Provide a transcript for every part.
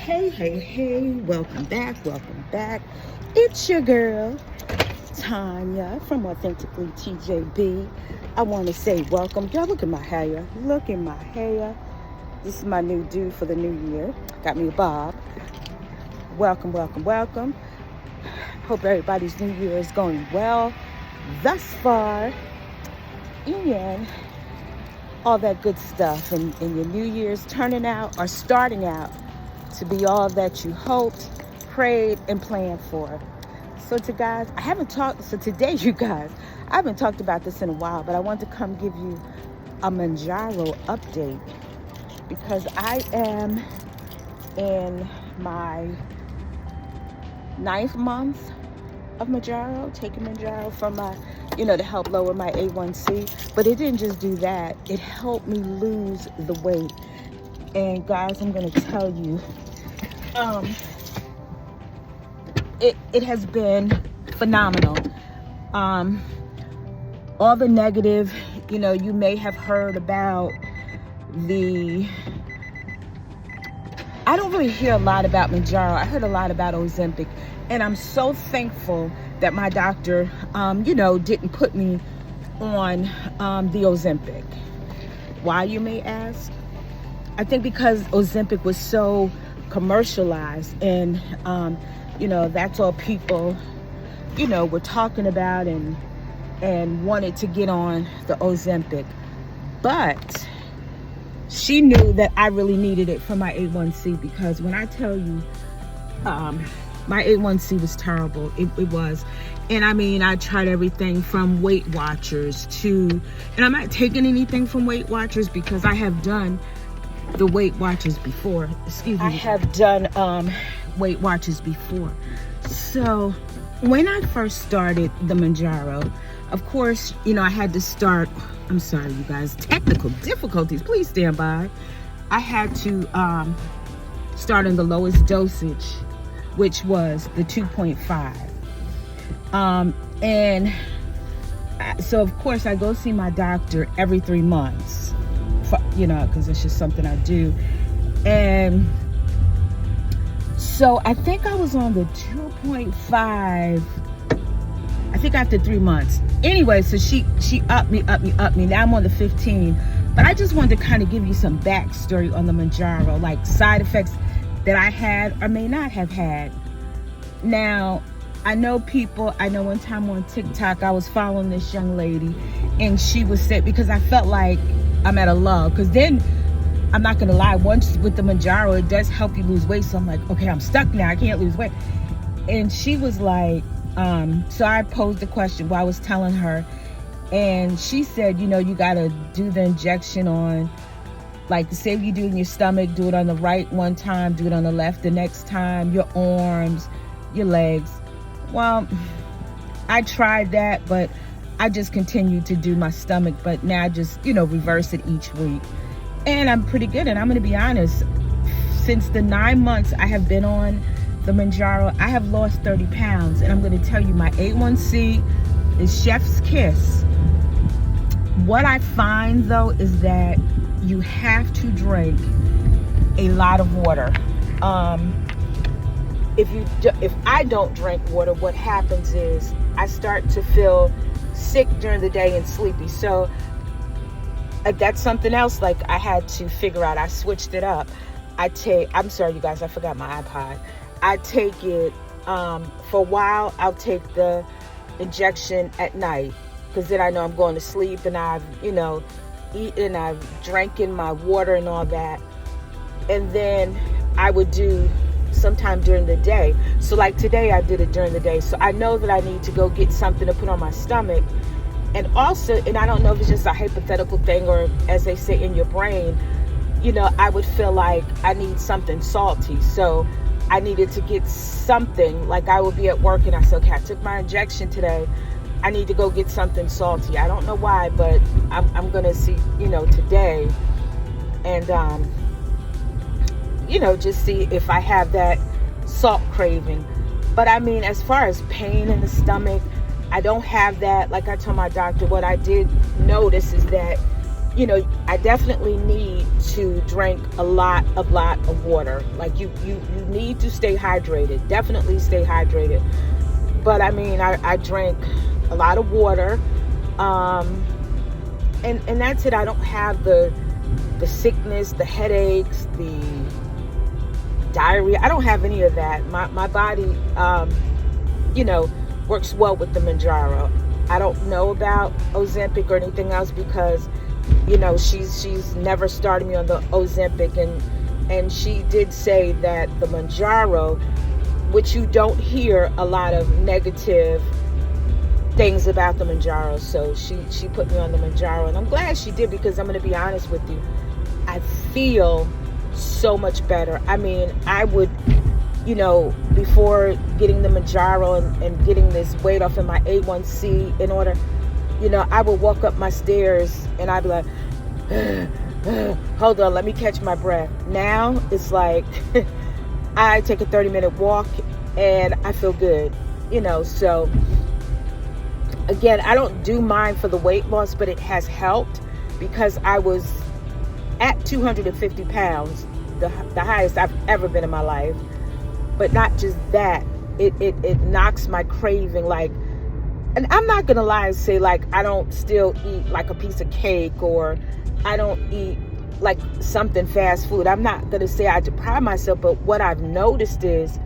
Hey, welcome back. It's your girl, Tanya from Authentically TJB. I want to say welcome. Y'all, look at my hair. This is my new do for the new year. Got me a bob. Welcome. Hope everybody's new year is going well thus far. And all that good stuff. And your new year's starting out to be all that you hoped, prayed, and planned for. So today, you guys, I haven't talked about this in a while, but I want to come give you a Mounjaro update because I am in my 9th month of Mounjaro, taking Mounjaro from to help lower my A1C. But it didn't just do that. It helped me lose the weight. And guys, I'm going to tell you, it has been phenomenal. All the negative, you may have heard about I don't really hear a lot about Mounjaro. I heard a lot about Ozempic, and I'm so thankful that my doctor, didn't put me on the Ozempic. Why, you may ask? I think because Ozempic was so commercialized, and that's all people were talking about and wanted to get on the Ozempic. But she knew that I really needed it for my A1C, because when I tell you my A1C was terrible, it was. And I tried everything from Weight Watchers and I'm not taking anything from Weight Watchers because I have done the Weight Watchers before. I have done Weight Watchers before. So when I first started the Mounjaro, of course, I had to start. I'm sorry, you guys, technical difficulties. Please stand by. I had to start on the lowest dosage, which was the 2.5. So of course I go see my doctor every 3 months. Because it's just something I do. And so I think I was on the 2.5, I think after 3 months. Anyway, so she upped me. Now I'm on the 15. But I just wanted to kind of give you some backstory on the Mounjaro, like side effects that I had or may not have had. Now, I know one time on TikTok, I was following this young lady, and she was sick because I felt like I'm at a lull. Because then, I'm not going to lie, once with the Mounjaro, it does help you lose weight. So I'm like, okay, I'm stuck now. I can't lose weight. And she was like, so I posed the question while I was telling her. And she said, you got to do the injection on, like, say you do it in your stomach, do it on the right one time, do it on the left the next time, your arms, your legs. Well, I tried that, but I just continued to do my stomach, but now I just, reverse it each week. And I'm pretty good. And I'm going to be honest, since the 9 months I have been on the Mounjaro, I have lost 30 pounds. And I'm going to tell you, my A1C is chef's kiss. What I find, though, is that you have to drink a lot of water. If I don't drink water, what happens is I start to feel sick during the day and sleepy. So that's something else, like, I had to figure out. I switched it up. I'm sorry, you guys, I forgot my iPod. I take it for a while. I'll take the injection at night, because then I know I'm going to sleep, and I've eaten, I've drinking my water and all that. And then I would do sometime during the day. So like today, I did it during the day. So I know that I need to go get something to put on my stomach. And also, and I don't know if it's just a hypothetical thing, or as they say, in your brain, I would feel like I need something salty. So I needed to get something, like I would be at work and I said, okay, I took my injection today. I need to go get something salty. I don't know why, but I'm going to see, today. And, just see if I have that salt craving. But as far as pain in the stomach, I don't have that. Like I told my doctor, what I did notice is that I definitely need to drink a lot of water. Like you need to stay hydrated. Definitely stay hydrated. But I mean, I drink a lot of water, and that's it. I don't have the sickness, the headaches, the diarrhea. I don't have any of that. My body, works well with the Mounjaro. I don't know about Ozempic or anything else because, she's never started me on the Ozempic, and she did say that the Mounjaro, which you don't hear a lot of negative things about the Mounjaro, so she put me on the Mounjaro, and I'm glad she did, because I'm going to be honest with you, I feel so much better. I mean, I would, before getting the Mounjaro and getting this weight off in my A1C in order, I would walk up my stairs and I'd be like, hold on, let me catch my breath. Now it's like I take a 30-minute walk and I feel good, so again, I don't do mine for the weight loss, but it has helped because I was at 250 pounds, the highest I've ever been in my life. But not just that, it knocks my craving, like, and I'm not gonna lie and say like I don't still eat like a piece of cake, or I don't eat like something fast food. I'm not gonna say I deprive myself, but what I've noticed is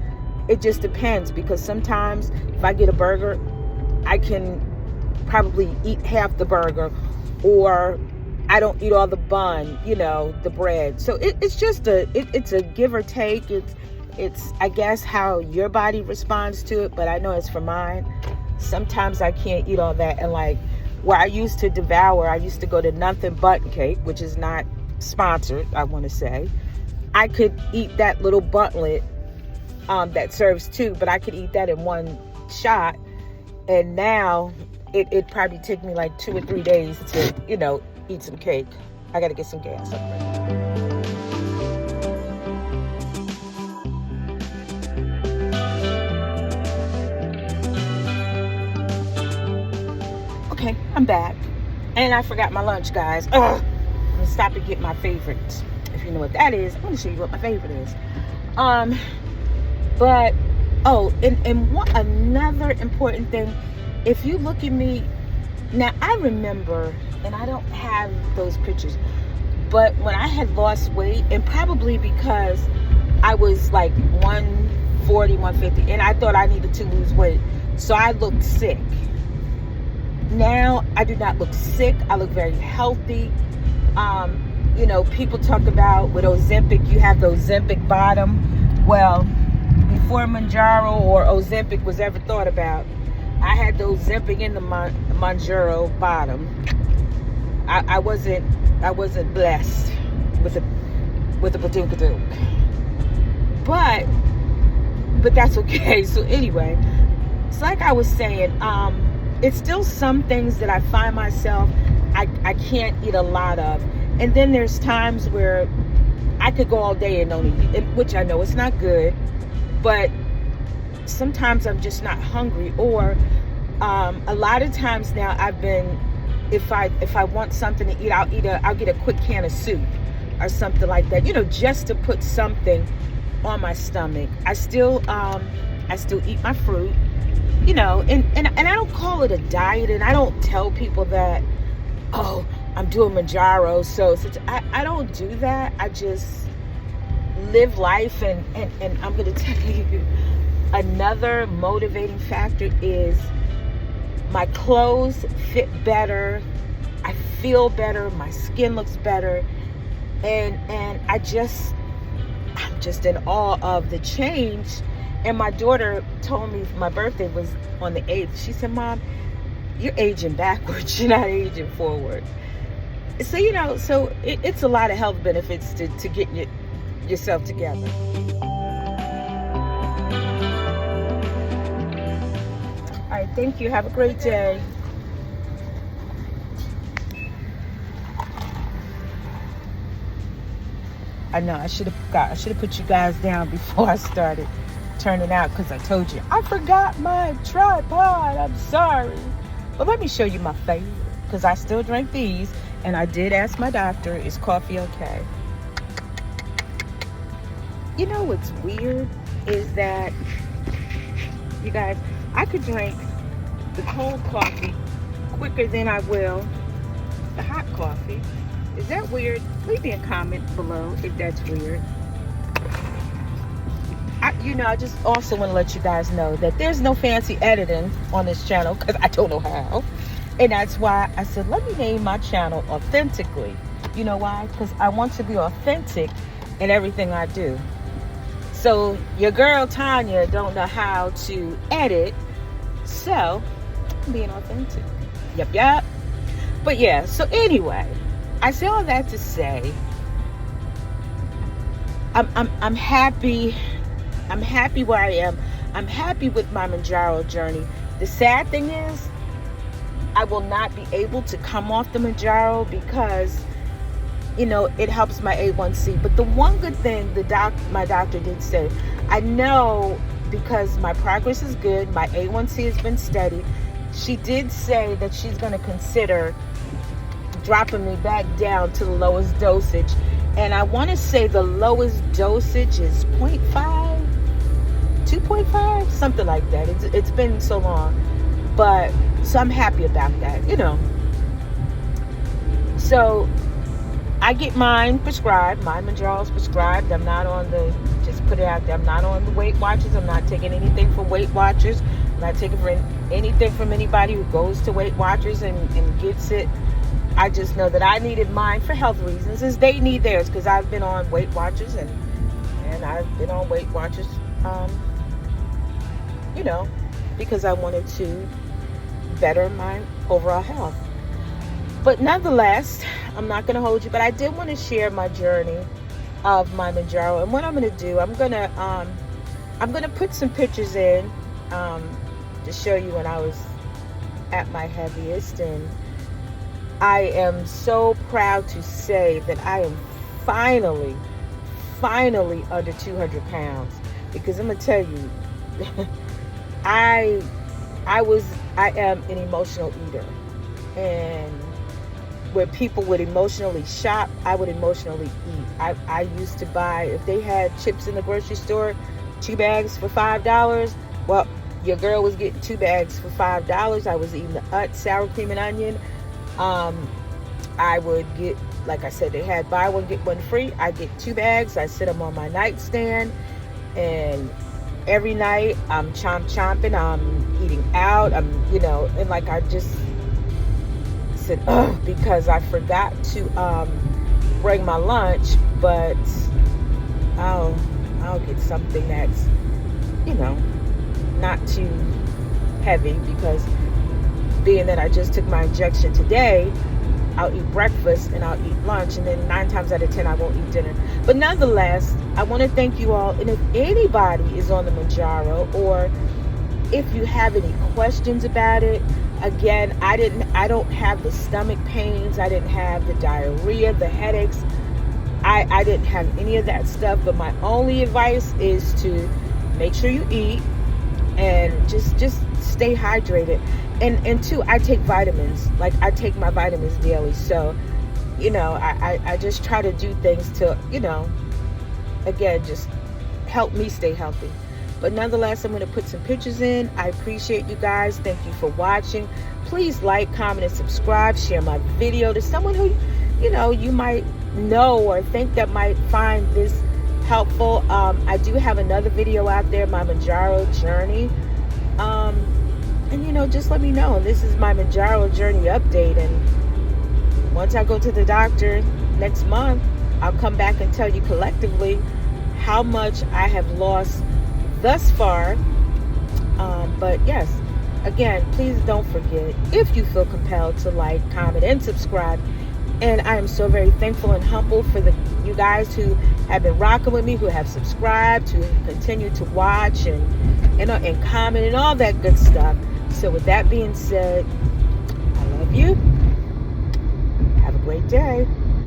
it just depends, because sometimes if I get a burger, I can probably eat half the burger, or I don't eat all the bun, the bread. So it's just it's a give or take. It's I guess how your body responds to it, but I know it's for mine. Sometimes I can't eat all that, and like where I used to go to Nothing But Cake, which is not sponsored, I want to say. I could eat that little buntlet that serves two, but I could eat that in one shot, and now it probably take me like 2 or 3 days to eat some cake. I gotta get some gas up right now. Okay, I'm back. And I forgot my lunch, guys. Ugh. I'm gonna stop and get my favorite. If you know what that is, I'm gonna show you what my favorite is. But another important thing, if you look at me now, I remember, and I don't have those pictures, but when I had lost weight, and probably because I was like 140, 150, and I thought I needed to lose weight, so I looked sick. Now I do not look sick. I look very healthy. People talk about with Ozempic, you have the Ozempic bottom. Well, before Mounjaro or Ozempic was ever thought about, I had the Ozempic in the Mounjaro bottom. I wasn't blessed with a badookadook. But that's okay. So anyway, it's like I was saying, it's still some things that I find myself I can't eat a lot of. And then there's times where I could go all day and only eat, which I know it's not good, but sometimes I'm just not hungry. Or a lot of times now I've been, if I want something to eat, I'll get a quick can of soup or something like that, just to put something on my stomach. I still eat my fruit, and I don't call it a diet, and I don't tell people that, oh, I'm doing Mounjaro, so I don't do that. I just live life, and I'm going to tell you, another motivating factor is my clothes fit better, I feel better, my skin looks better, and I'm just in awe of the change. And my daughter told me my birthday was on the 8th. She said, Mom, you're aging backwards, you're not aging forward. So it's a lot of health benefits to get yourself together. All right, thank you. Have a great day. I know I should have put you guys down before I started turning out, because I told you I forgot my tripod. I'm sorry, but let me show you my favorite, because I still drink these, And I did ask my doctor, is coffee okay? You know what's weird is that, you guys, I could drink the cold coffee quicker than I will the hot coffee. Is that weird? Leave me a comment below if that's weird. I just also want to let you guys know that there's no fancy editing on this channel because I don't know how. And that's why I said, let me name my channel Authentically. You know why? Because I want to be authentic in everything I do. So your girl Tanya don't know how to edit, so I'm being authentic. Yep. But yeah, so anyway, I say all that to say I'm happy. I'm happy where I am. I'm happy with my Mounjaro journey. The sad thing is, I will not be able to come off the Mounjaro because, it helps my A1C. But the one good thing my doctor did say, I know because my progress is good, my A1C has been steady. She did say that she's going to consider dropping me back down to the lowest dosage. And I want to say the lowest dosage is 0.5. 2.5, something like that. It's been so long, but so I'm happy about that, So I get mine prescribed. My Mounjaro's prescribed. I'm not on just put it out there, I'm not on the Weight Watchers. I'm not taking anything from Weight Watchers. I'm not taking anything from anybody who goes to Weight Watchers and gets it. I just know that I needed mine for health reasons, as they need theirs, because I've been on Weight Watchers and I've been on Weight Watchers. Because I wanted to better my overall health. But nonetheless, I'm not going to hold you, but I did want to share my journey of my Mounjaro. And what I'm going to do, I'm going to put some pictures in to show you when I was at my heaviest. And I am so proud to say that I am finally under 200 pounds. Because I'm going to tell you, I am an emotional eater, and where people would emotionally shop, I would emotionally eat. I used to buy, if they had chips in the grocery store, 2 bags for $5. Well, your girl was getting 2 bags for $5. I was eating the sour cream and onion. I would get, like I said, they had buy one get one free. I get 2 bags. I sit them on my nightstand, and every night I'm chomping, I'm eating out, and like I just said, because I forgot to bring my lunch, but I'll get something that's, not too heavy, because being that I just took my injection today, I'll eat breakfast and I'll eat lunch, and then 9 times out of 10 I won't eat dinner. But nonetheless, I want to thank you all. And if anybody is on the Mounjaro, or if you have any questions about it, again, I don't have the stomach pains, I didn't have the diarrhea, the headaches. I didn't have any of that stuff. But my only advice is to make sure you eat and just stay hydrated. And 2, I take vitamins. Like, I take my vitamins daily. So, I just try to do things to, again, just help me stay healthy. But nonetheless, I'm going to put some pictures in. I appreciate you guys. Thank you for watching. Please like, comment, and subscribe. Share my video to someone who, you might know or think that might find this helpful. I do have another video out there, my Mounjaro journey. And just let me know. This is my Mounjaro journey update, and once I go to the doctor next month, I'll come back and tell you collectively how much I have lost thus far. But yes, again, please don't forget, if you feel compelled, to like, comment, and subscribe. And I am so very thankful and humble for you guys who have been rocking with me, who have subscribed, who continue to watch and comment and all that good stuff. So with that being said, I love you. Have a great day.